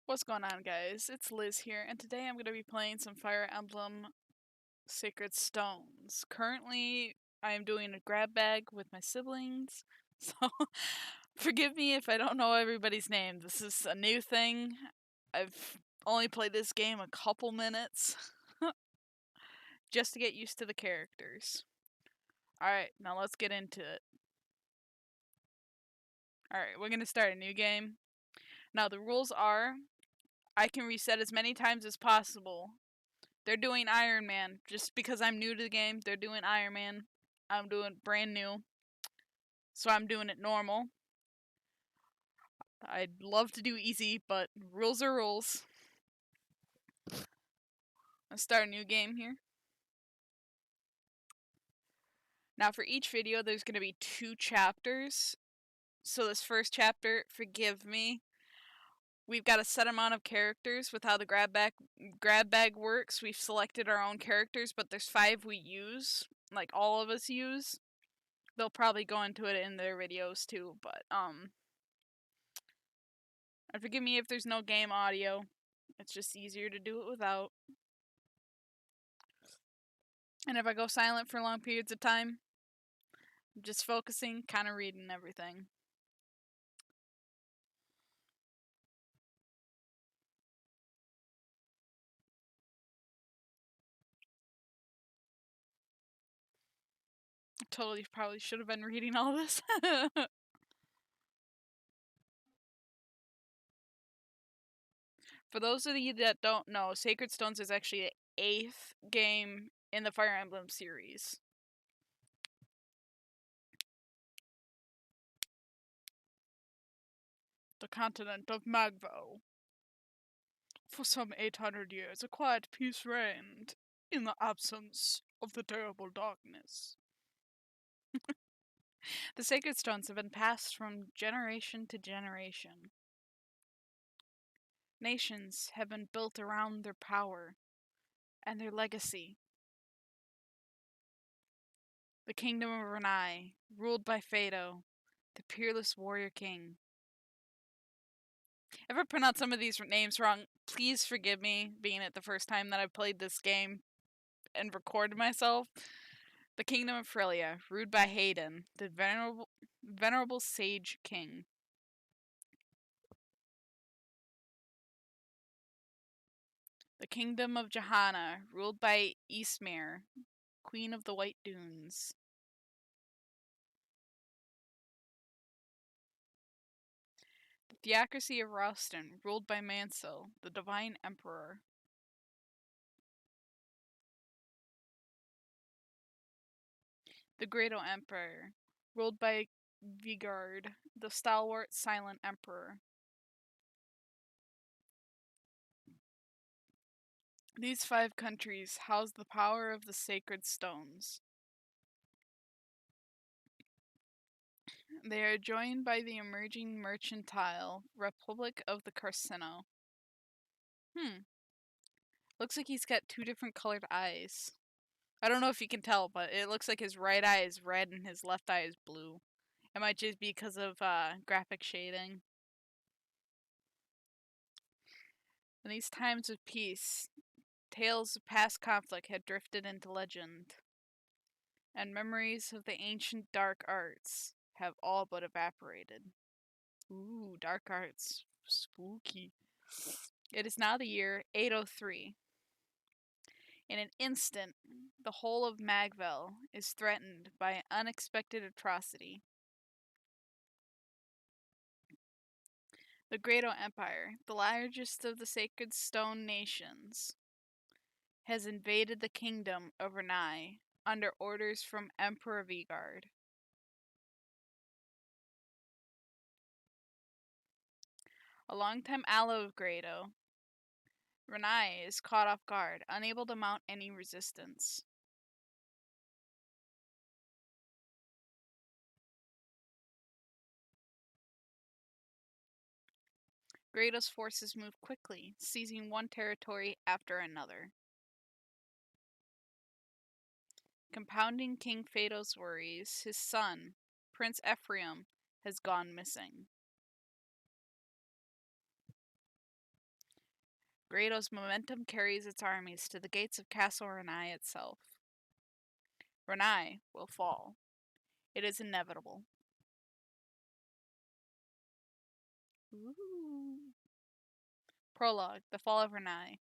What's going on, guys? It's Liz here, and today I'm going to be playing some Fire Emblem Sacred Stones. Currently, I am doing a grab bag with my siblings, so forgive me if I don't know everybody's name. This is a new thing. I've only played this game a couple minutes, just to get used to the characters. Alright, now let's get into it. Alright, we're going to start a new game. Now, the rules are I can reset as many times as possible. They're doing Iron Man. Just because I'm new to the game, they're doing Iron Man. I'm doing brand new. So I'm doing it normal. I'd love to do easy, but rules are rules. Let's start a new game here. Now for each video, there's going to be 2 chapters. So this first chapter, forgive me, we've got a set amount of characters with how the grab bag works. We've selected our own characters, but there's 5 we use, like all of us use. They'll probably go into it in their videos too, but and forgive me if there's no game audio. It's just easier to do it without. And if I go silent for long periods of time, I'm just focusing, kind of reading everything. Totally probably should have been reading all this. For those of you that don't know, Sacred Stones is actually the 8th game in the Fire Emblem series. The continent of Magvo. For some 800 years, a quiet peace reigned in the absence of the terrible darkness. The Sacred Stones have been passed from generation to generation. Nations have been built around their power and their legacy. The kingdom of Renais, ruled by Fado, the peerless warrior king. If I pronounce some of these names wrong, please forgive me, being it the first time that I've played this game and recorded myself. The kingdom of Frelia, ruled by Hayden, the venerable sage king. The kingdom of Johanna, ruled by Eastmere, queen of the White Dunes. The theocracy of Ralston, ruled by Mansell, the divine emperor. The Grado Empire, ruled by Vigard, the stalwart, silent emperor. These 5 countries house the power of the sacred stones. They are joined by the emerging mercantile Republic of the Carsino. Looks like he's got 2 different colored eyes. I don't know if you can tell, but it looks like his right eye is red and his left eye is blue. It might just be because of graphic shading. In these times of peace, tales of past conflict had drifted into legend, and memories of the ancient dark arts have all but evaporated. Ooh, dark arts. Spooky. It is now the year 803. In an instant, the whole of Magvel is threatened by an unexpected atrocity. The Grado Empire, the largest of the Sacred Stone nations, has invaded the kingdom of Renais under orders from Emperor Vigard. A longtime ally of Grado, Renais is caught off guard, unable to mount any resistance. Grado's forces move quickly, seizing one territory after another. Compounding King Fado's worries, his son, Prince Ephraim, has gone missing. Grado's momentum carries its armies to the gates of Castle Renais itself. Renais will fall. It is inevitable. Ooh. Prologue, the fall of Renais.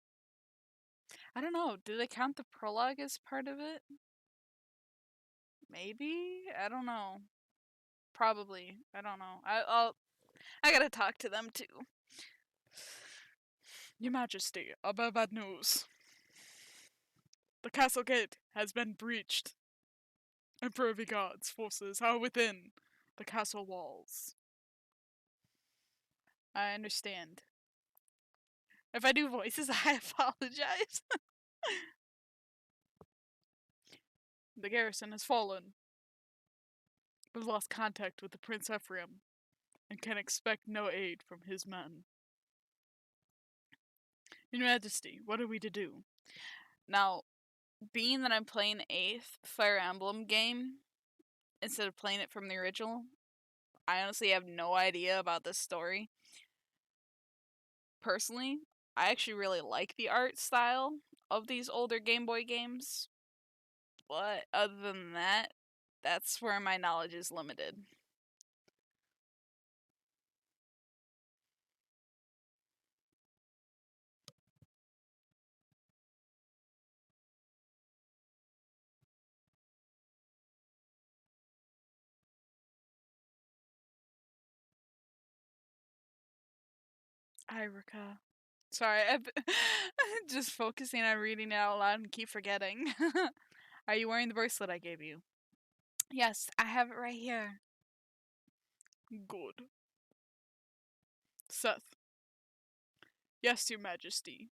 I don't know, do they count the prologue as part of it? Maybe? I don't know. Probably. I don't know. I gotta talk to them too. Your Majesty, about bad news. The castle gate has been breached. Emperor Vigad's forces are within the castle walls. I understand. If I do voices, I apologize. The garrison has fallen. We've lost contact with the Prince Ephraim and can expect no aid from his men. Your Majesty, what are we to do? Now, being that I'm playing a Fire Emblem game instead of playing it from the original, I honestly have no idea about this story. Personally, I actually really like the art style of these older Game Boy games. But other than that, that's where my knowledge is limited. Irika. Sorry, I'm just focusing on reading it out loud and keep forgetting. Are you wearing the bracelet I gave you? Yes, I have it right here. Good. Seth. Yes, Your Majesty.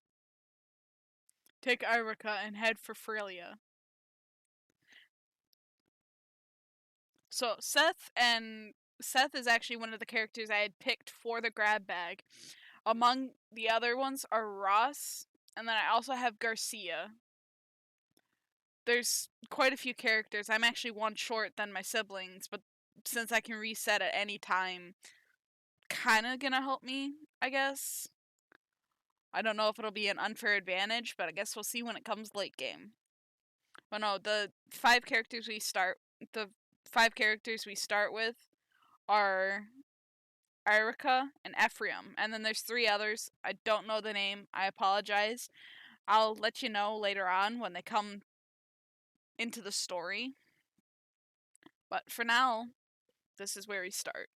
Take Irika and head for Frelia. So Seth is actually one of the characters I had picked for the grab bag. Among the other ones are Ross, and then I also have Garcia. There's quite a few characters. I'm actually one short than my siblings, but since I can reset at any time, kinda gonna help me, I guess. I don't know if it'll be an unfair advantage, but I guess we'll see when it comes late game. But no, the five characters we start with are Irika and Ephraim, and then there's three others. I don't know the name. I apologize. I'll let you know later on when they come into the story. But for now, this is where we start.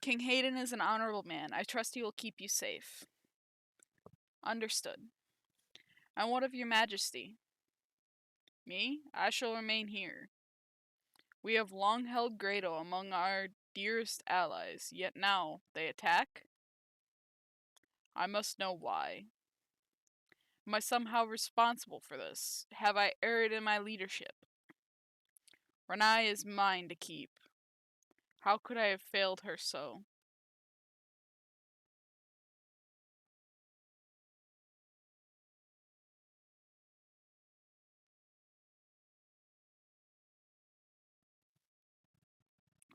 King Hayden is an honorable man. I trust he will keep you safe. Understood. And what of your majesty? Me? I shall remain here. We have long held Grado among our dearest allies, yet now they attack? I must know why. Am I somehow responsible for this? Have I erred in my leadership? Renai is mine to keep. How could I have failed her so?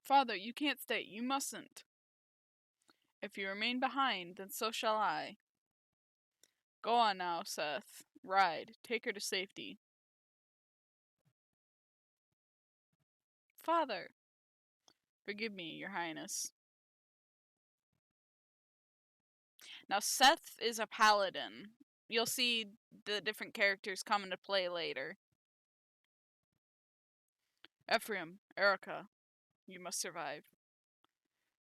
Father, you can't stay. You mustn't. If you remain behind, then so shall I. Go on now, Seth. Ride. Take her to safety. Father! Forgive me, your highness. Now, Seth is a paladin. You'll see the different characters come into play later. Ephraim, Erica, you must survive.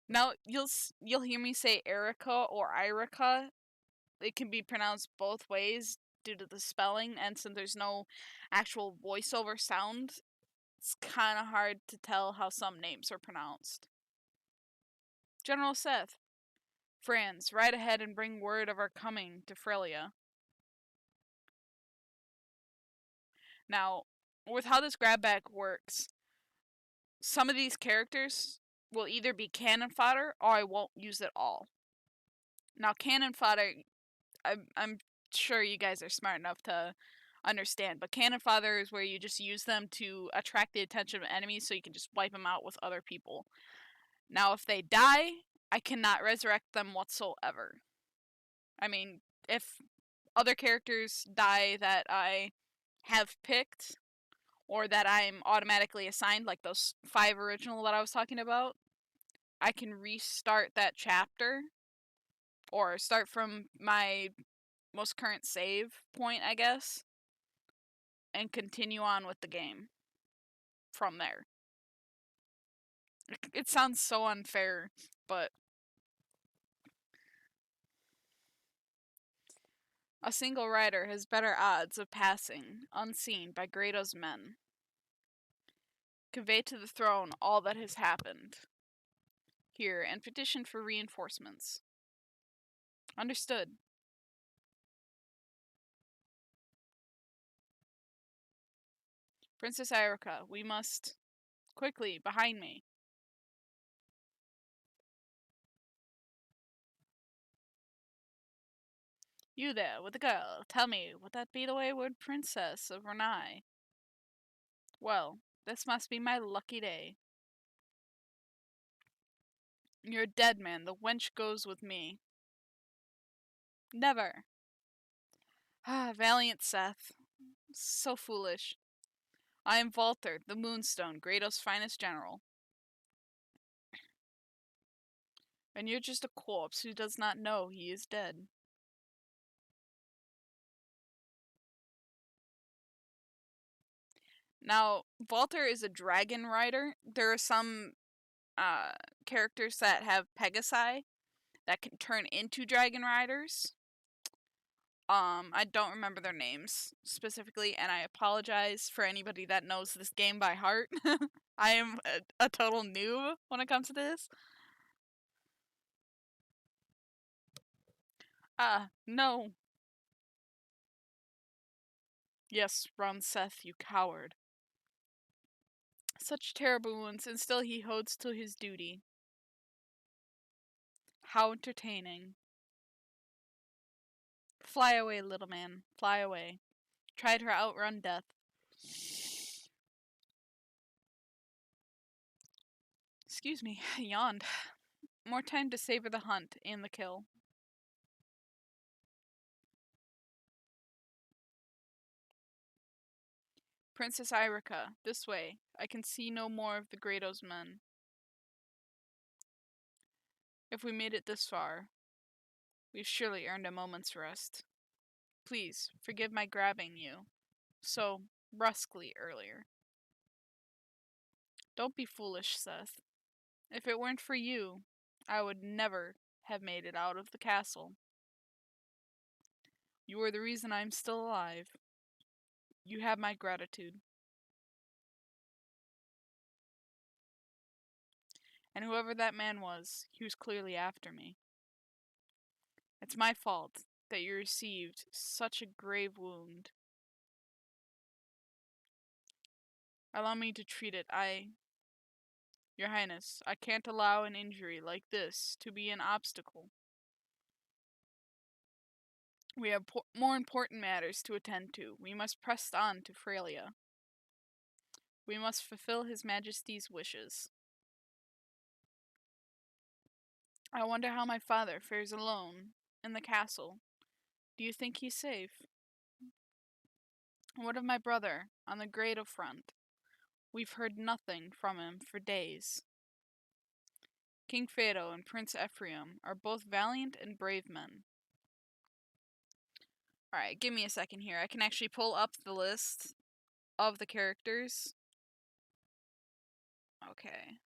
Now, you'll hear me say Erica or Irica. It can be pronounced both ways due to the spelling, and since there's no actual voiceover sound, it's kind of hard to tell how some names are pronounced. General Seth. Franz, ride ahead and bring word of our coming to Frelia. Now, with how this grab bag works, some of these characters will either be cannon fodder or I won't use it all. Now, cannon fodder, I'm sure you guys are smart enough to understand, but cannon fodder is where you just use them to attract the attention of enemies so you can just wipe them out with other people. Now, if they die, I cannot resurrect them whatsoever. I mean, if other characters die that I have picked or that I'm automatically assigned, like those 5 original that I was talking about, I can restart that chapter or start from my most current save point, I guess, and continue on with the game from there. It sounds so unfair, but a single rider has better odds of passing unseen by Grado's men. Convey to the throne all that has happened here and petition for reinforcements. Understood. Princess Erica, we must... Quickly, behind me. You there, with the girl, tell me, would that be the wayward princess of Renais? Well, this must be my lucky day. You're dead, man. The wench goes with me. Never. Ah, valiant Seth. So foolish. I am Walter, the Moonstone, Grado's finest general. And you're just a corpse who does not know he is dead. Now, Walter is a dragon rider. There are some characters that have Pegasi that can turn into dragon riders. I don't remember their names specifically, and I apologize for anybody that knows this game by heart. I am a total noob when it comes to this. No. Yes, run, Seth, you coward. Such terrible wounds, and still he holds to his duty. How entertaining. Fly away, little man, fly away. Tried her outrun death. Excuse me, yawned. More time to savor the hunt and the kill. Princess Irica, this way. I can see no more of the Grado's men. If we made it this far, we've surely earned a moment's rest. Please, forgive my grabbing you so brusquely earlier. Don't be foolish, Seth. If it weren't for you, I would never have made it out of the castle. You are the reason I'm still alive. You have my gratitude. And whoever that man was, he was clearly after me. It's my fault that you received such a grave wound. Allow me to treat it. Your Highness, I can't allow an injury like this to be an obstacle. We have more important matters to attend to. We must press on to Frelia. We must fulfill His Majesty's wishes. I wonder how my father fares alone in the castle. Do you think he's safe? What of my brother on the Grado front? We've heard nothing from him for days. King Fado and Prince Ephraim are both valiant and brave men. Alright, give me a second here. I can actually pull up the list of the characters. Okay.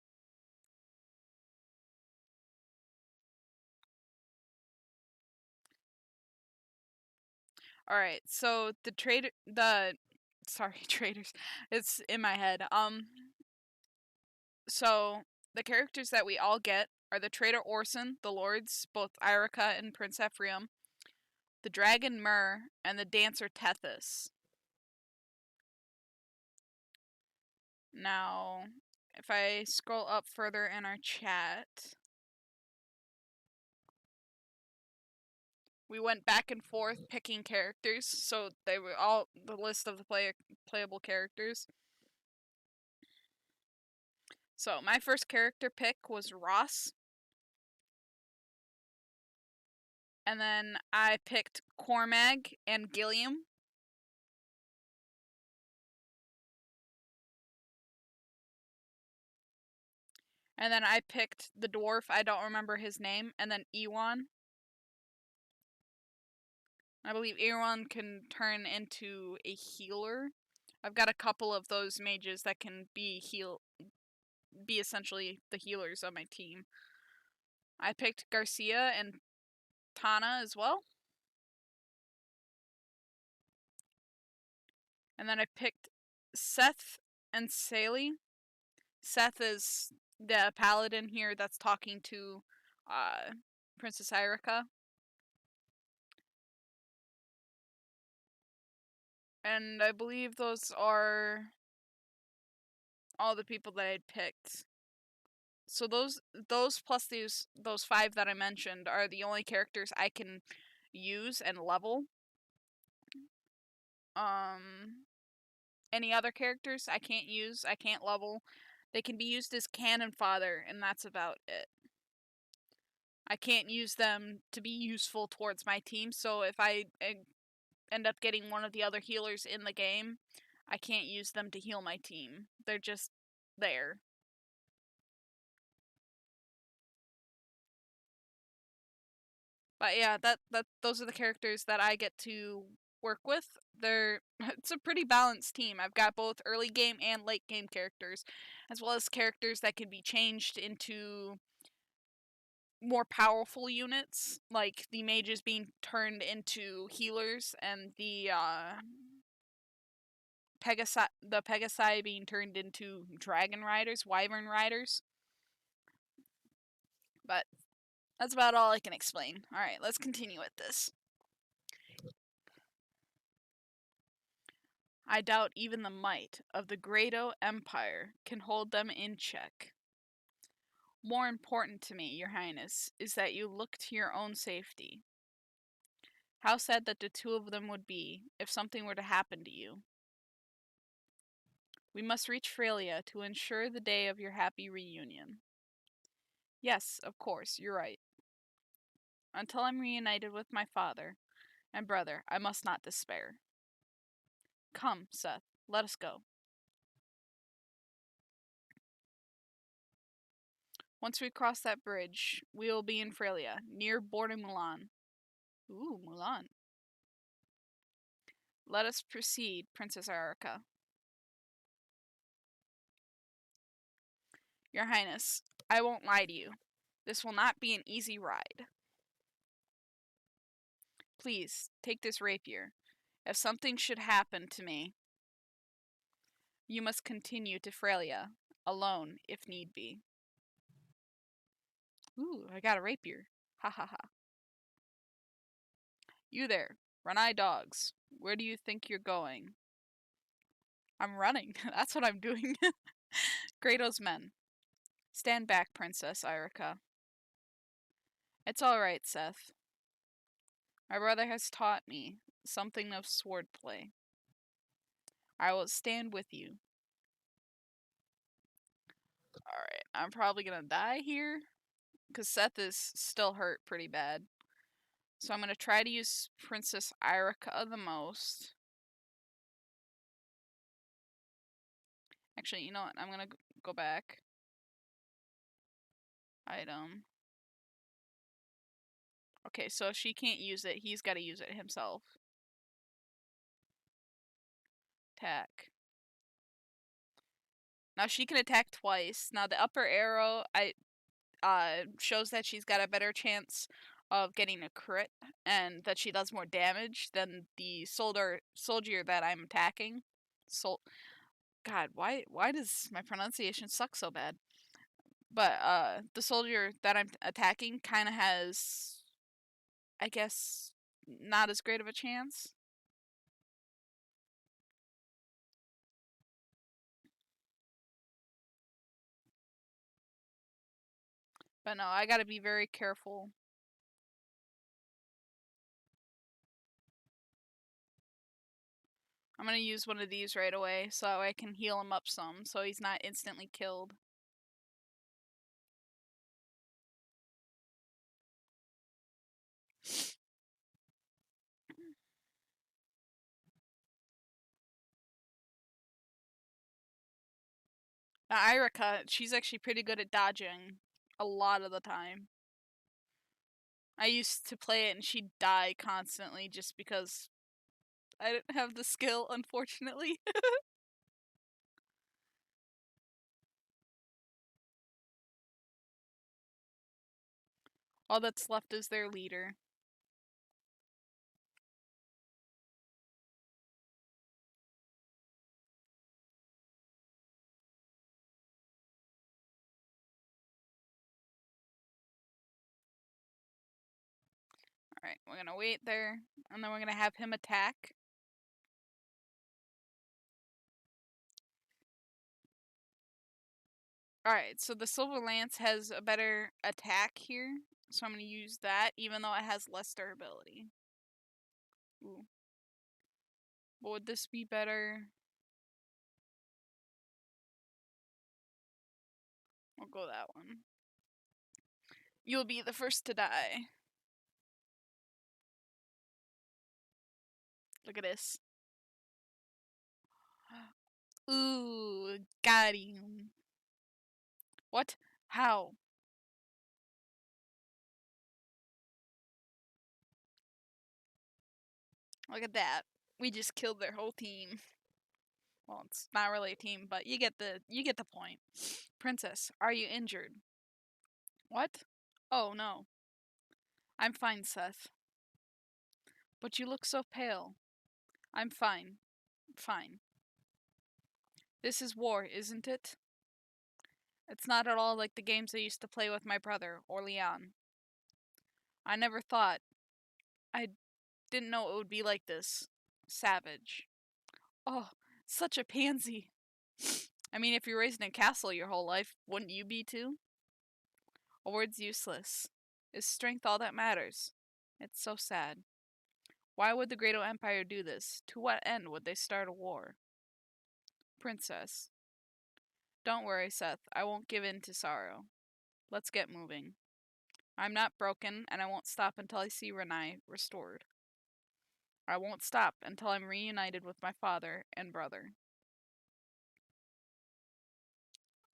Alright, so sorry, traders. It's in my head. So the characters that we all get are the Trader Orson, the Lords, both Irica and Prince Ephraim, the Dragon Myrrh, and the Dancer Tethys. Now, if I scroll up further in our chat, we went back and forth picking characters, so they were all the list of the playable characters. So my first character pick was Ross. And then I picked Cormag and Gilliam. And then I picked the dwarf, I don't remember his name, and then Ewan. I believe Ewan can turn into a healer. I've got a couple of those mages that can be essentially the healers of my team. I picked Garcia and Tana as well. And then I picked Seth and Sally. Seth is the paladin here that's talking to Princess Irica. And I believe those are all the people that I'd picked. So those plus those 5 that I mentioned are the only characters I can use and level. Any other characters I can't use, I can't level. They can be used as cannon fodder, and that's about it. I can't use them to be useful towards my team, so if I end up getting one of the other healers in the game, I can't use them to heal my team. They're just there. But yeah, those are the characters that I get to work with. It's a pretty balanced team. I've got both early game and late game characters, as well as characters that can be changed into more powerful units, like the mages being turned into healers and the Pegasi being turned into dragon riders, wyvern riders. But that's about all I can explain. Alright, let's continue with this. I doubt even the might of the Grado Empire can hold them in check. More important to me, Your Highness, is that you look to your own safety. How sad that the 2 of them would be if something were to happen to you. We must reach Frelia to ensure the day of your happy reunion. Yes, of course, you're right. Until I'm reunited with my father and brother, I must not despair. Come, Seth, let us go. Once we cross that bridge, we will be in Frelia, near boarding Milan. Ooh, Milan. Let us proceed, Princess Arica. Your Highness, I won't lie to you. This will not be an easy ride. Please, take this rapier. If something should happen to me, you must continue to Frelia, alone if need be. Ooh, I got a rapier. Ha ha ha. You there, Renai dogs. Where do you think you're going? I'm running. That's what I'm doing. Grado's men. Stand back, Princess Irica. It's all right, Seth. My brother has taught me something of swordplay. I will stand with you. Alright, I'm probably gonna die here, because Seth is still hurt pretty bad. So I'm gonna try to use Princess Irica the most. Actually, you know what? I'm gonna go back. Item. Okay, so if she can't use it, he's got to use it himself. Attack. Now she can attack twice. Now the upper arrow shows that she's got a better chance of getting a crit and that she does more damage than the soldier that I'm attacking. God, why does my pronunciation suck so bad? But the soldier that I'm attacking kind of has, I guess, not as great of a chance. But no, I gotta be very careful. I'm gonna use one of these right away so I can heal him up some so he's not instantly killed. Irika, she's actually pretty good at dodging a lot of the time. I used to play it and she'd die constantly just because I didn't have the skill, unfortunately. All that's left is their leader. Alright, we're gonna wait there, and then we're gonna have him attack. Alright, so the Silver Lance has a better attack here, so I'm gonna use that, even though it has less durability. Ooh. But would this be better? We'll go that one. You'll be the first to die. Look at this. Ooh, got him. What? How? Look at that. We just killed their whole team. Well, it's not really a team, but you get the point. Princess, are you injured? What? Oh no. I'm fine, Seth. But you look so pale. I'm fine. Fine. This is war, isn't it? It's not at all like the games I used to play with my brother, or Leon. I never thought. I didn't know it would be like this. Savage. Oh, such a pansy. I mean, if you're raised in a castle your whole life, wouldn't you be too? A word's useless. Is strength all that matters? It's so sad. Why would the Great Empire do this? To what end would they start a war? Princess. Don't worry, Seth. I won't give in to sorrow. Let's get moving. I'm not broken, and I won't stop until I see Renais restored. I won't stop until I'm reunited with my father and brother.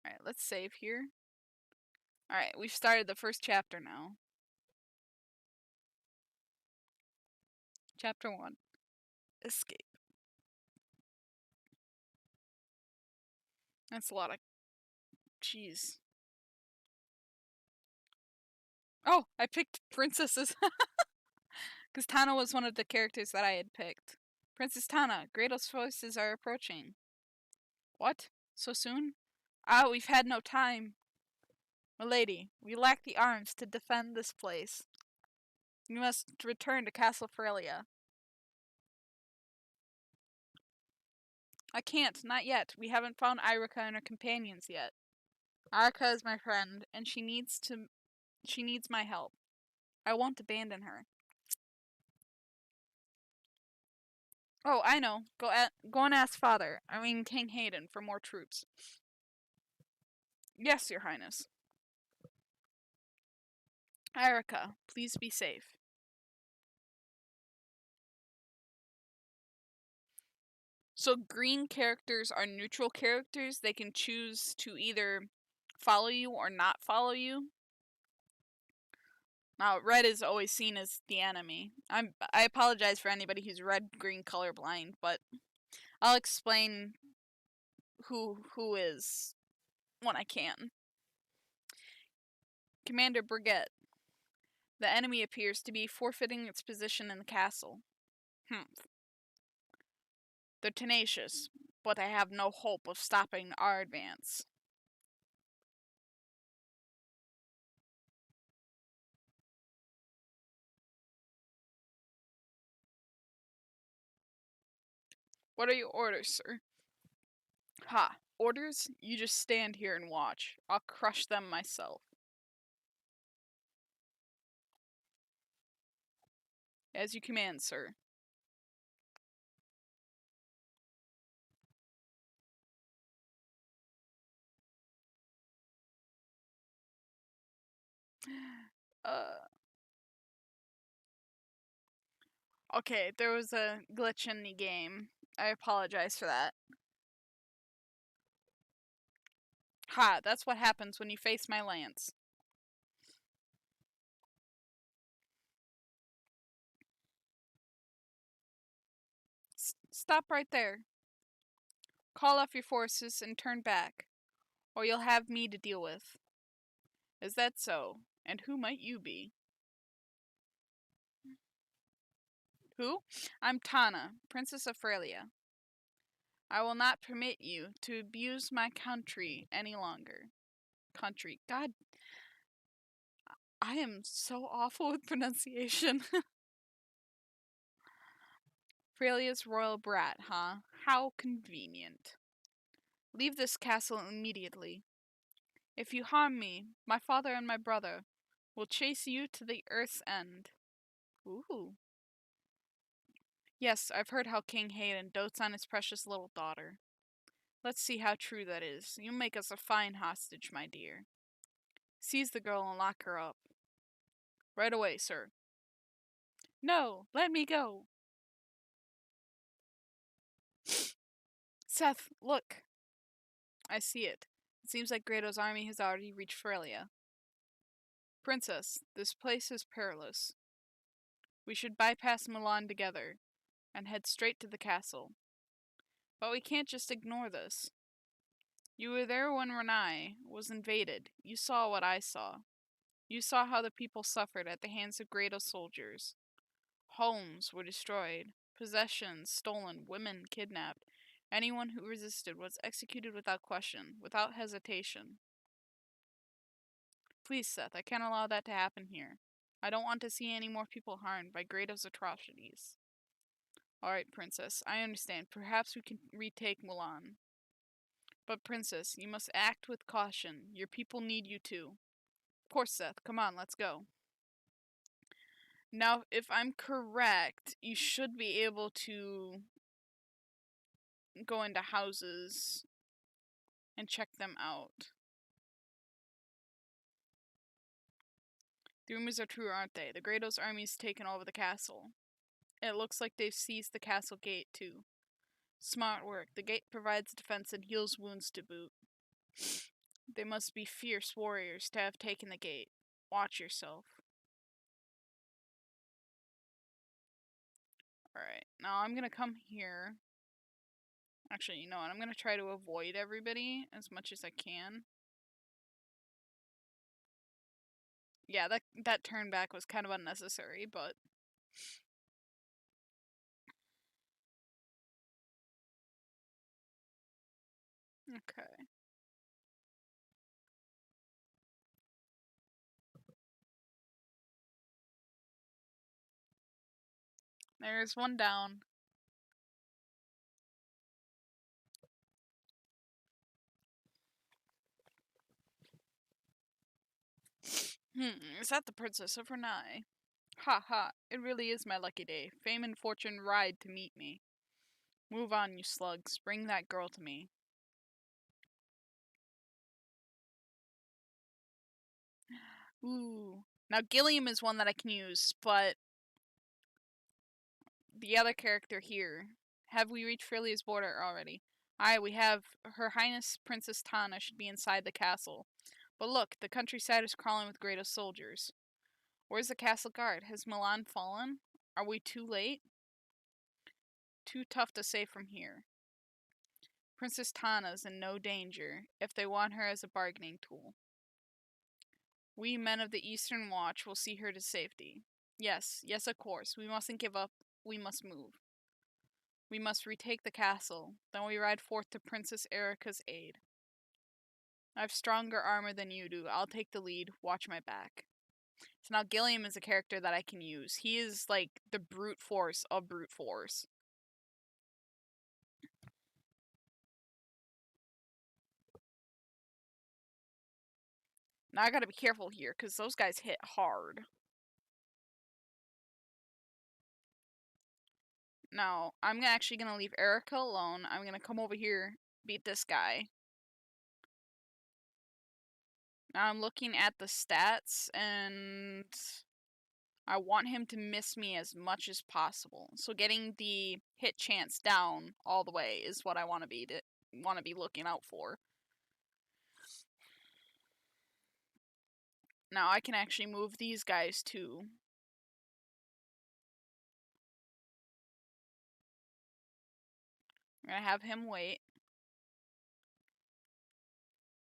Alright, let's save here. Alright, we've started the first chapter now. Chapter 1. Escape. That's a lot of... Jeez. Oh, I picked princesses. Because Tana was one of the characters that I had picked. Princess Tana, Gretel's voices are approaching. What? So soon? Ah, we've had no time. Milady, we lack the arms to defend this place. You must return to Castle Ferelia. I can't, not yet. We haven't found Irika and her companions yet. Irika is my friend, and she needs my help. I won't abandon her. Oh, I know. Go and ask Father, I mean King Hayden, for more troops. Yes, Your Highness. Irika, please be safe. So green characters are neutral characters. They can choose to either follow you or not follow you. Now, red is always seen as the enemy. I apologize for anybody who's red-green colorblind, but I'll explain who is when I can. Commander Brigette. The enemy appears to be forfeiting its position in the castle. They're tenacious, but I have no hope of stopping our advance. What are your orders, sir? Ha! Orders? You just stand here and watch. I'll crush them myself. As you command, sir. Okay, there was a glitch in the game. I apologize for that. Ha, that's what happens when you face my lance. Stop right there. Call off your forces and turn back, or you'll have me to deal with. Is that so? And who might you be? Who? I'm Tana, Princess of Frelia. I will not permit you to abuse my country any longer. Country. God, I am so awful with pronunciation. Frelia's royal brat, huh? How convenient. Leave this castle immediately. If you harm me, my father and my brother will chase you to the earth's end. Ooh. Yes, I've heard how King Hayden dotes on his precious little daughter. Let's see how true that is. You make us a fine hostage, my dear. Seize the girl and lock her up. Right away, sir. No, let me go. Seth, look. I see it. It seems like Grado's army has already reached Frelia. Princess, this place is perilous. We should bypass Milan together and head straight to the castle. But we can't just ignore this. You were there when Renais was invaded. You saw what I saw. You saw how the people suffered at the hands of Grado's soldiers. Homes were destroyed, possessions stolen, women kidnapped. Anyone who resisted was executed without question, without hesitation. Please, Seth, I can't allow that to happen here. I don't want to see any more people harmed by Grado's atrocities. Alright, Princess, I understand. Perhaps we can retake Milan. But, Princess, you must act with caution. Your people need you too. Of course, Seth. Come on, let's go. Now, if I'm correct, you should be able to go into houses and check them out. The rumors are true, aren't they? The Grado's army's taken over the castle. It looks like they've seized the castle gate, too. Smart work. The gate provides defense and heals wounds to boot. They must be fierce warriors to have taken the gate. Watch yourself. Alright, now I'm gonna come here. Actually, you know what? I'm gonna try to avoid everybody as much as I can. Yeah, that turn back was kind of unnecessary, but... Okay. There's one down. Is that the Princess of Renais? Ha ha, it really is my lucky day. Fame and fortune ride to meet me. Move on, you slugs. Bring that girl to me. Ooh. Now, Gilliam is one that I can use, but the other character here. Have we reached Frelia's border already? Aye, we have. Her Highness Princess Tana should be inside the castle. But look, the countryside is crawling with Grado's soldiers. Where's the castle guard? Has Milan fallen? Are we too late? Too tough to say from here. Princess Tana's in no danger, if they want her as a bargaining tool. We men of the Eastern Watch will see her to safety. Yes, yes, of course. We mustn't give up. We must move. We must retake the castle. Then we ride forth to Princess Erica's aid. I've stronger armor than you do. I'll take the lead. Watch my back. So now Gilliam is a character that I can use. He is like the brute force of brute force. Now I gotta be careful here, because those guys hit hard. Now, I'm actually gonna leave Erica alone. I'm gonna come over here, beat this guy. Now I'm looking at the stats, and I want him to miss me as much as possible. So getting the hit chance down all the way is what I want to be looking out for. Now I can actually move these guys too. I'm gonna have him wait.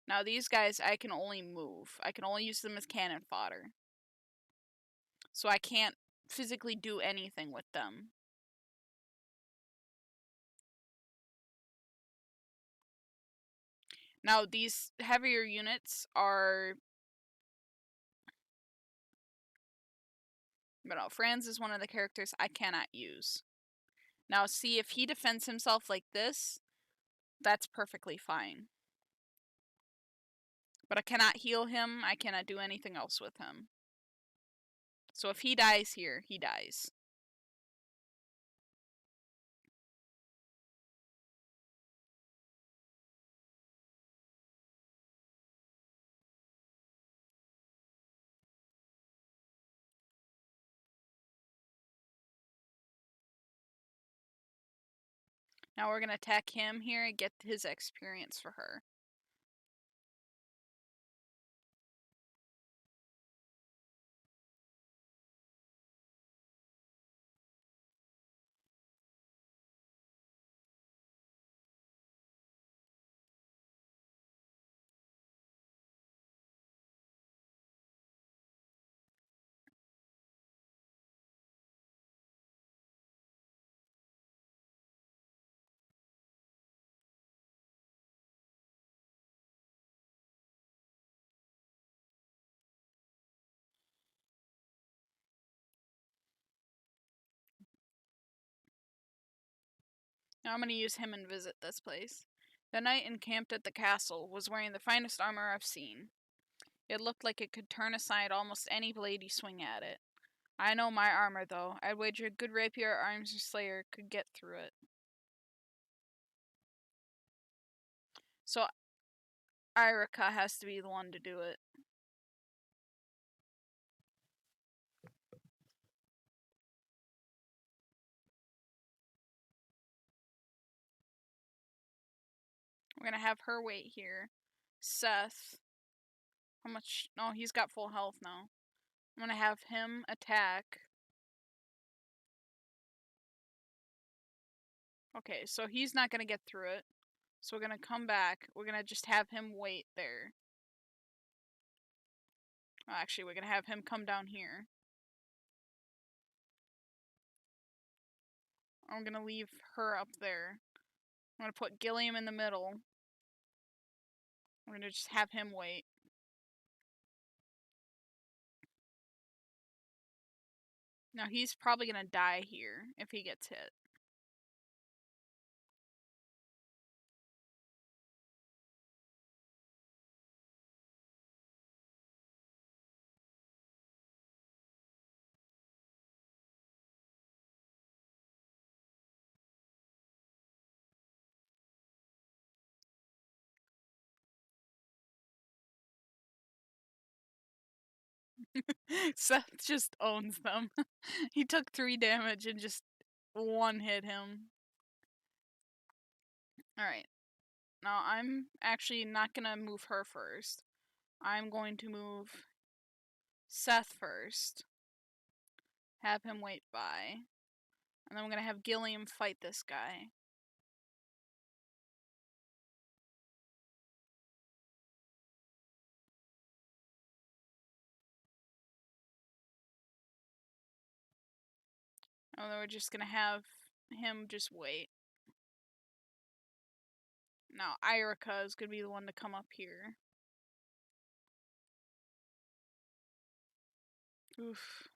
Now these guys I can only move. I can only use them as cannon fodder. So I can't physically do anything with them. Now these heavier units are... But no, Franz is one of the characters I cannot use. Now see, if he defends himself like this, that's perfectly fine. But I cannot heal him, I cannot do anything else with him. So if he dies here, he dies. Now we're going to attack him here and get his experience for her. Now I'm going to use him and visit this place. The knight encamped at the castle was wearing the finest armor I've seen. It looked like it could turn aside almost any blade you swing at it. I know my armor, though. I'd wager a good rapier or arms slayer could get through it. So Irika has to be the one to do it. We're going to have her wait here. Seth. How much? No, he's got full health now. I'm going to have him attack. Okay, so he's not going to get through it. So we're going to come back. We're going to just have him wait there. Well, actually, we're going to have him come down here. I'm going to leave her up there. I'm going to put Gilliam in the middle. We're going to just have him wait. Now, he's probably going to die here if he gets hit. Seth just owns them. He took 3 damage and just one hit him. Alright. Now, I'm actually not going to move her first. I'm going to move Seth first. Have him wait by. And then I'm going to have Gilliam fight this guy. And then we're just going to have him just wait. Now, Irika is going to be the one to come up here. Oof.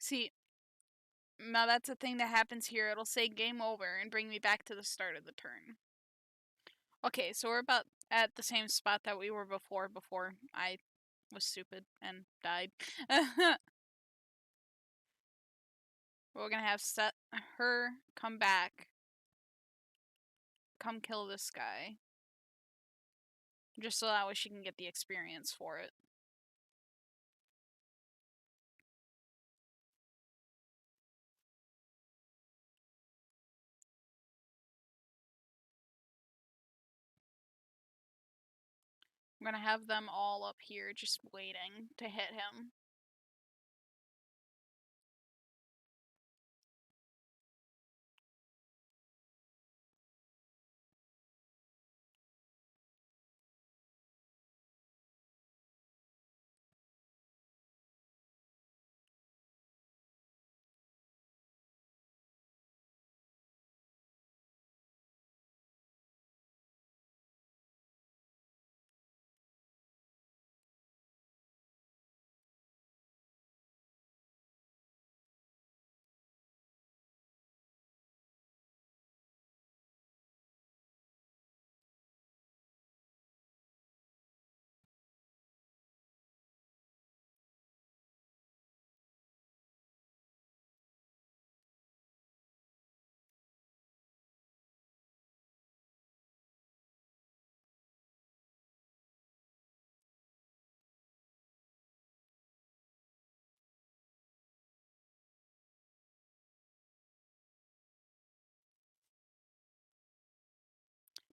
See, now that's a thing that happens here. It'll say game over and bring me back to the start of the turn. Okay, so we're about at the same spot that we were before I was stupid and died. We're gonna have her come back. Come kill this guy. Just so that way she can get the experience for it. I'm gonna have them all up here just waiting to hit him.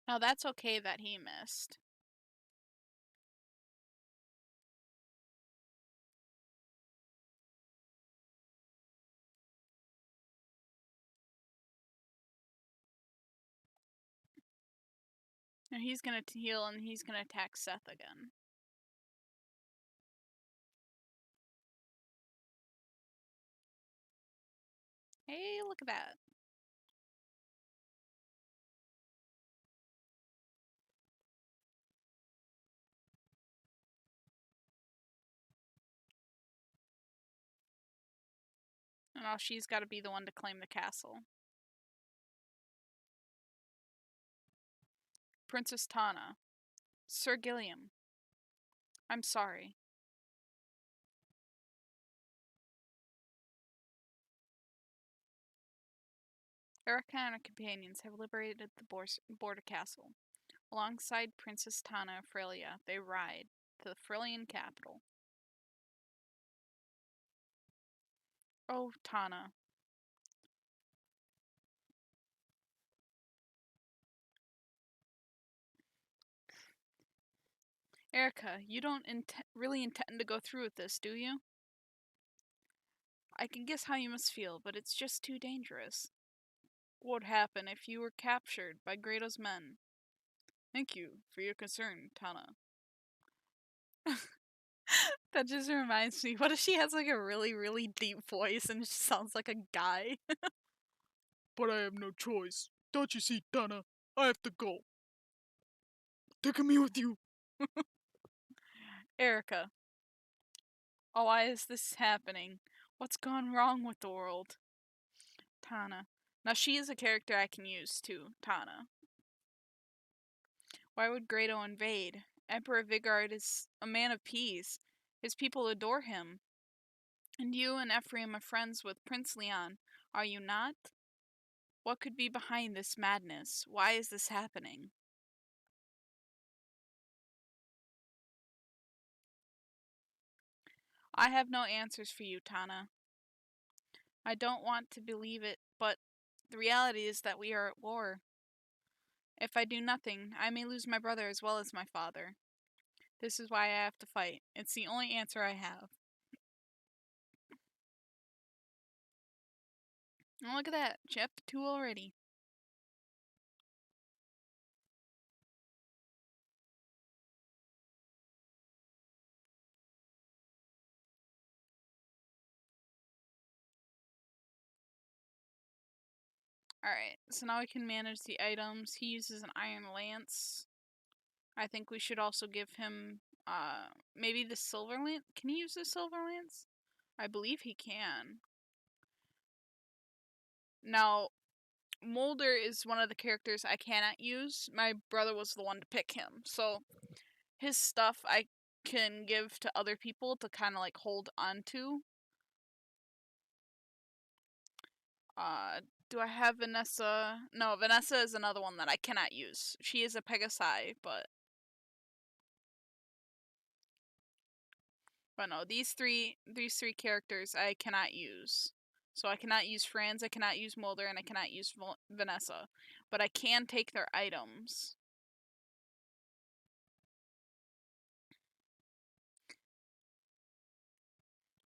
Now that's okay that he missed. Now he's gonna heal and he's gonna attack Seth again. Hey, look at that. And now she's gotta be the one to claim the castle. Princess Tana. Sir Gilliam. I'm sorry. Erica and her companions have liberated the border castle. Alongside Princess Tana of Frelia, they ride to the Frelian capital. Oh, Tana. Erica, you don't really intend to go through with this, do you? I can guess how you must feel, but it's just too dangerous. What would happen if you were captured by Grado's men? Thank you for your concern, Tana. That just reminds me, what if she has like a really, really deep voice and she sounds like a guy? But I have no choice. Don't you see, Tana? I have to go. Taking me with you. Erica. Oh, why is this happening? What's gone wrong with the world? Tana. Now she is a character I can use too, Tana. Why would Grado invade? Emperor Vigard is a man of peace. His people adore him. And you and Ephraim are friends with Prince Leon, are you not? What could be behind this madness? Why is this happening? I have no answers for you, Tana. I don't want to believe it, but the reality is that we are at war. If I do nothing, I may lose my brother as well as my father. This is why I have to fight. It's the only answer I have. Oh, look at that. Chapter 2 already. Alright, so now we can manage the items. He uses an iron lance. I think we should also give him, maybe the silver lance? Can he use the silver lance? I believe he can. Now, Mulder is one of the characters I cannot use. My brother was the one to pick him. So, his stuff I can give to other people to kind of like hold on to. Do I have Vanessa? No, Vanessa is another one that I cannot use. She is a Pegasi, but no, these three characters I cannot use. So I cannot use Franz, I cannot use Mulder, and I cannot use Vanessa. But I can take their items.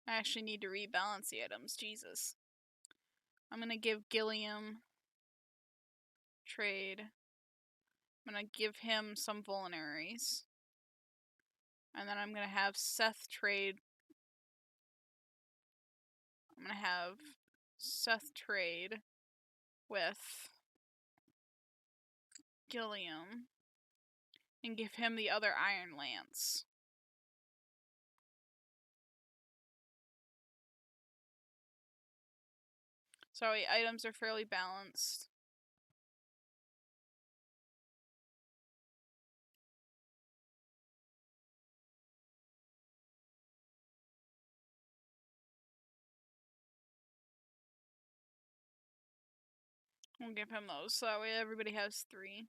I actually need to rebalance the items. Jesus. I'm gonna give Gilliam trade. I'm gonna give him some vulneraries. And then I'm gonna have Seth trade. I'm gonna have Seth trade with Gilliam and give him the other Iron Lance. Sorry, items are fairly balanced. We'll give him those, so that way everybody has 3.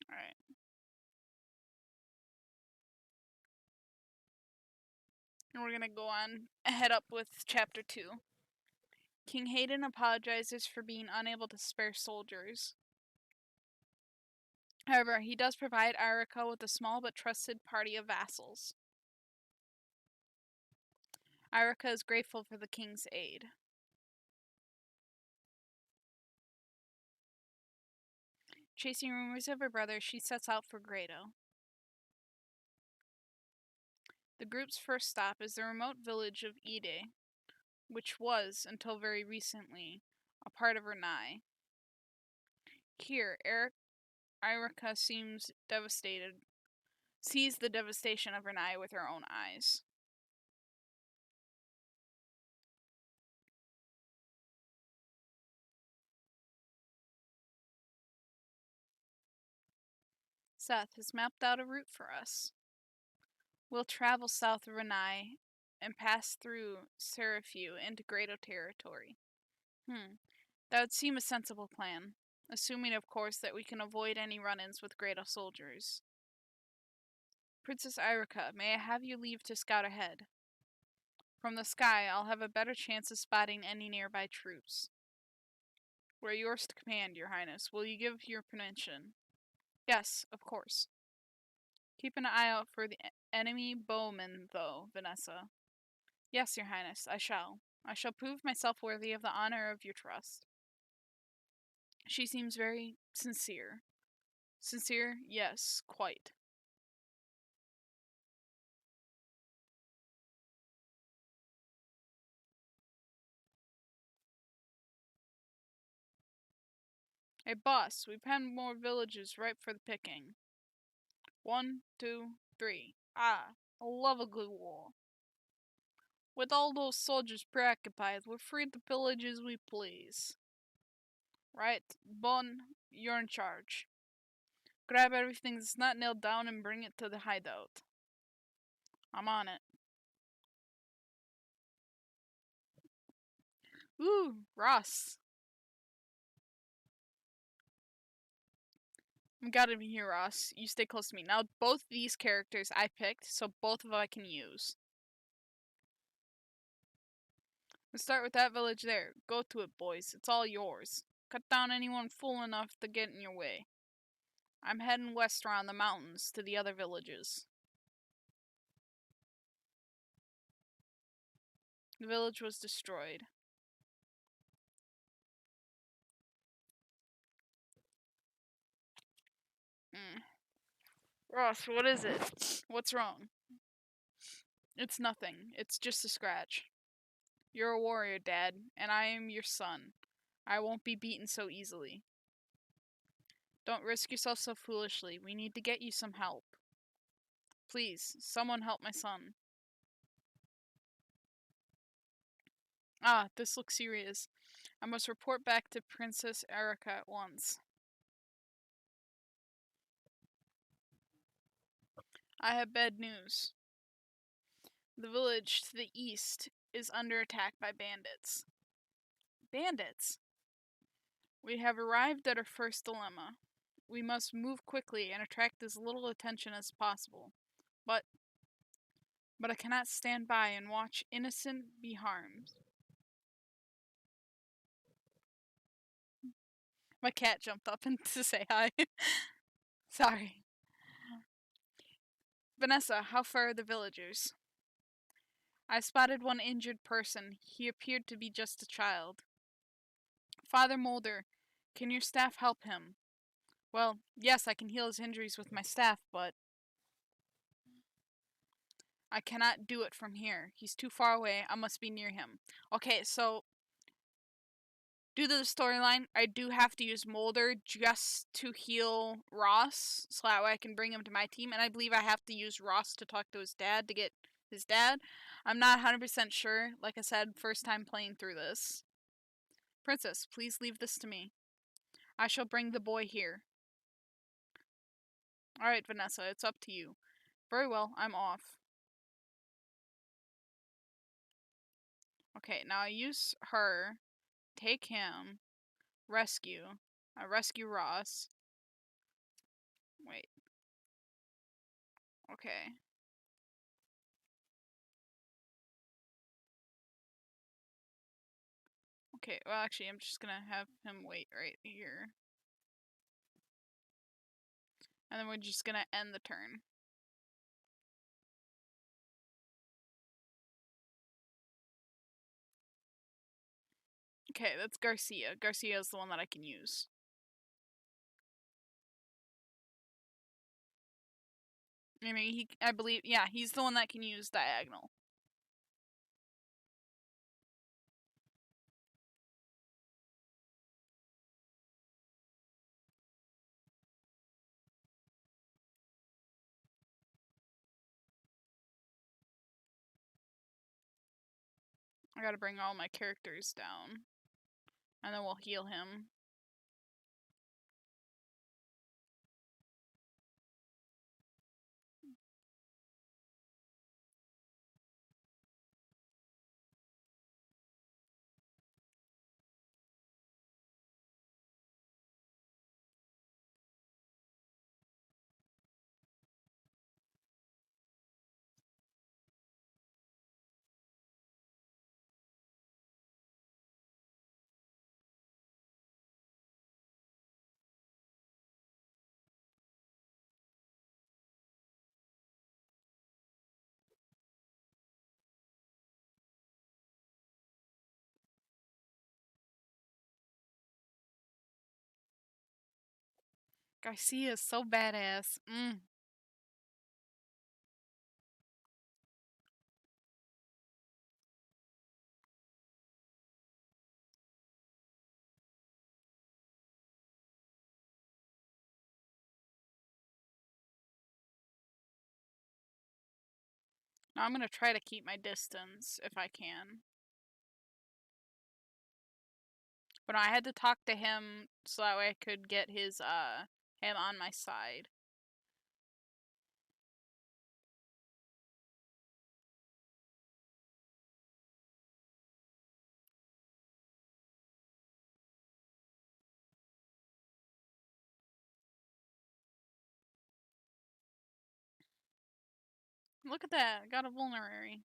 Alright. And we're gonna go on, head up with Chapter 2. King Hayden apologizes for being unable to spare soldiers. However, he does provide Arica with a small but trusted party of vassals. Arica is grateful for the king's aid. Chasing rumors of her brother, she sets out for Grado. The group's first stop is the remote village of Ide, which was, until very recently, a part of Renais. Here, Arica sees the devastation of Renais with her own eyes. Seth has mapped out a route for us. We'll travel south of Renais and pass through Seraphiu into Grado territory. That would seem a sensible plan, assuming, of course, that we can avoid any run-ins with Grado soldiers. Princess Arica, may I have you leave to scout ahead? From the sky, I'll have a better chance of spotting any nearby troops. We're yours to command, Your Highness. Will you give your permission? Yes, of course. Keep an eye out for the enemy bowmen, though, Vanessa. Yes, Your Highness, I shall. I shall prove myself worthy of the honor of your trust. She seems very sincere. Sincere? Yes, quite. Hey, boss, we've had more villages ripe for the picking. 1, 2, 3. Ah, I love a good war. With all those soldiers preoccupied, we're free to pillage as we please. Right, Bon, you're in charge. Grab everything that's not nailed down and bring it to the hideout. I'm on it. Ooh, Ross. You gotta be here, Ross. You stay close to me. Now, both these characters I picked, so both of them I can use. Let's start with that village there. Go to it, boys. It's all yours. Cut down anyone fool enough to get in your way. I'm heading west around the mountains to the other villages. The village was destroyed. Ross, what is it? What's wrong? It's nothing. It's just a scratch. You're a warrior, Dad, and I am your son. I won't be beaten so easily. Don't risk yourself so foolishly. We need to get you some help. Please, someone help my son. Ah, this looks serious. I must report back to Princess Erica at once. I have bad news. The village to the east is under attack by bandits. Bandits? We have arrived at our first dilemma. We must move quickly and attract as little attention as possible. But I cannot stand by and watch innocent be harmed. My cat jumped up to say hi. Sorry. Vanessa, how far are the villagers? I spotted one injured person. He appeared to be just a child. Father Mulder, can your staff help him? Well, yes, I can heal his injuries with my staff, but I cannot do it from here. He's too far away. I must be near him. Okay, so due to the storyline, I do have to use Mulder just to heal Ross, so that way I can bring him to my team. And I believe I have to use Ross to talk to his dad to get his dad. I'm not 100% sure. Like I said, first time playing through this. Princess, please leave this to me. I shall bring the boy here. Alright, Vanessa, it's up to you. Very well, I'm off. Okay, now I use her, take him, rescue. I rescue Ross. Wait. Okay. Okay, well actually I'm just gonna have him wait right here. And then we're just gonna end the turn. Okay, that's Garcia. Garcia is the one that I can use. I mean, I believe, yeah, he's the one that can use diagonal. I gotta bring all my characters down. And then we'll heal him. Garcia is so badass. Now I'm gonna try to keep my distance if I can. But I had to talk to him so that way I could get him on my side. Look at that, I got a vulnerary.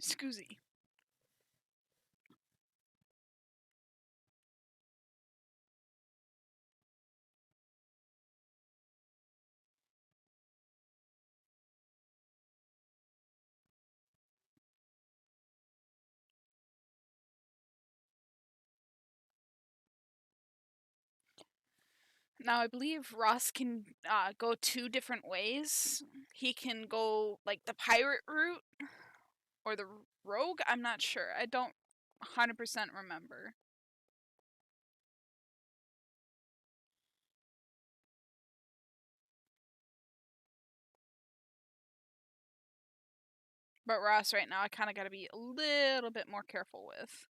Scoozy. Now, I believe Ross can go 2 different ways. He can go, like, the pirate route or the rogue. I'm not sure. I don't 100% remember. But Ross right now, I kind of got to be a little bit more careful with.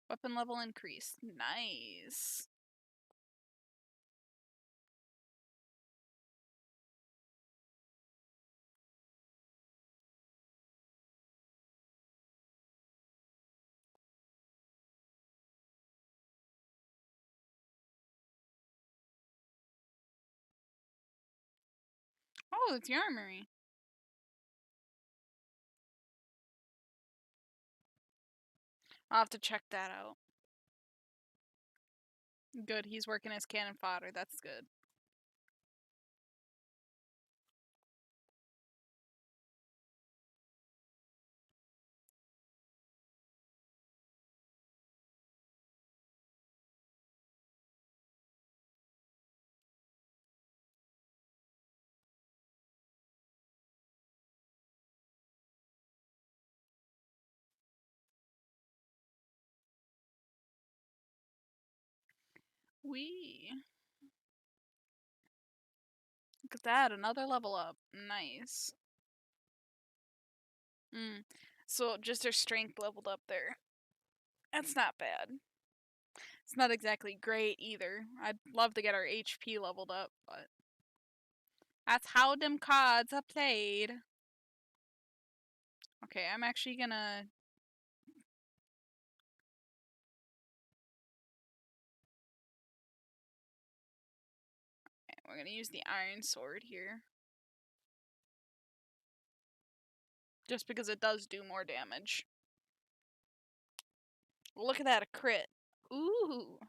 Weapon level increased. Nice. Oh, it's the armory. I'll have to check that out. Good, he's working as cannon fodder. That's good. Wee. Look at that, another level up. Nice. So just her strength leveled up there. That's not bad. It's not exactly great either. I'd love to get our HP leveled up, but that's how them cards are played. Okay, I'm actually gonna... Okay, we're gonna use the iron sword here. Just because it does do more damage. Look at that, a crit. Ooh.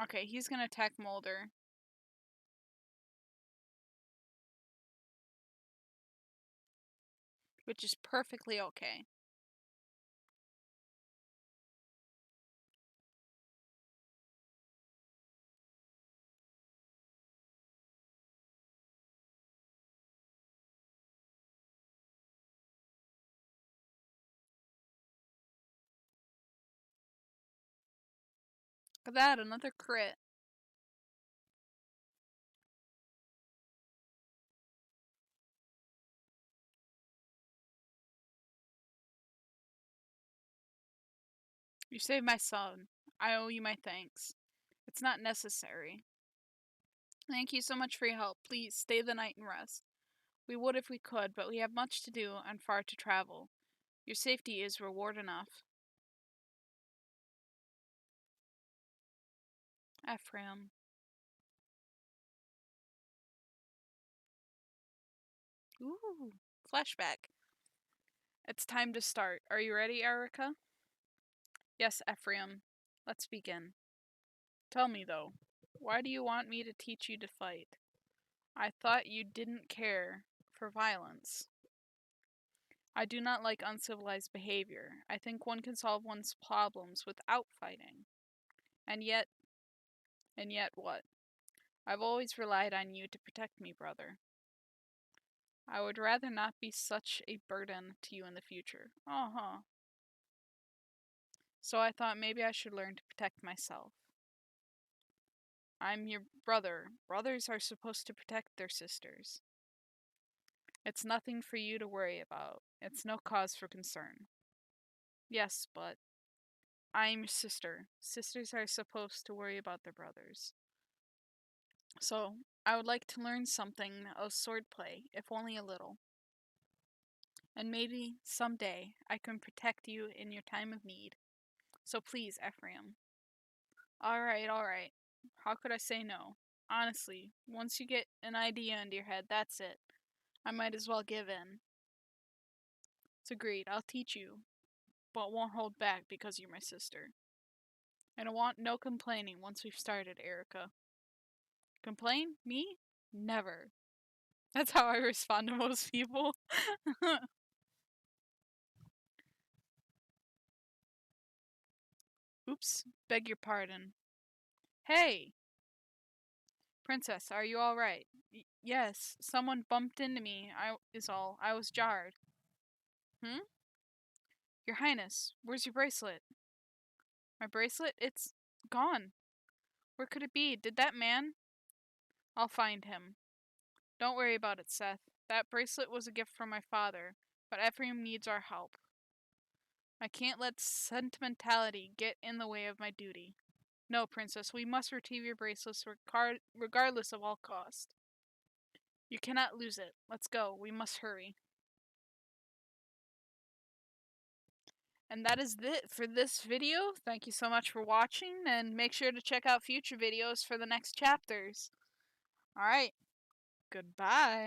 Okay, he's gonna attack Molder. Which is perfectly okay. Look at that, another crit. You saved my son. I owe you my thanks. It's not necessary. Thank you so much for your help. Please stay the night and rest. We would if we could, but we have much to do and far to travel. Your safety is reward enough. Ephraim. Ooh, flashback. It's time to start. Are you ready, Erica? Yes, Ephraim. Let's begin. Tell me, though, why do you want me to teach you to fight? I thought you didn't care for violence. I do not like uncivilized behavior. I think one can solve one's problems without fighting. And yet what? I've always relied on you to protect me, brother. I would rather not be such a burden to you in the future. Uh-huh. So I thought maybe I should learn to protect myself. I'm your brother. Brothers are supposed to protect their sisters. It's nothing for you to worry about. It's no cause for concern. Yes, but I'm your sister. Sisters are supposed to worry about their brothers. So, I would like to learn something of swordplay, if only a little. And maybe someday I can protect you in your time of need. So please, Ephraim. Alright, alright. How could I say no? Honestly, once you get an idea into your head, that's it. I might as well give in. It's agreed, I'll teach you, but won't hold back because you're my sister. And I want no complaining once we've started, Erica. Complain? Me? Never. That's how I respond to most people. Oops, beg your pardon. Hey! Princess, are you alright? Yes, someone bumped into me, is all. I was jarred. Hmm? Your Highness, where's your bracelet? My bracelet? It's gone. Where could it be? Did that man? I'll find him. Don't worry about it, Seth. That bracelet was a gift from my father, but Ephraim needs our help. I can't let sentimentality get in the way of my duty. No, Princess, we must retrieve your bracelets regardless of all cost. You cannot lose it. Let's go. We must hurry. And that is it for this video. Thank you so much for watching, and make sure to check out future videos for the next chapters. Alright, goodbye.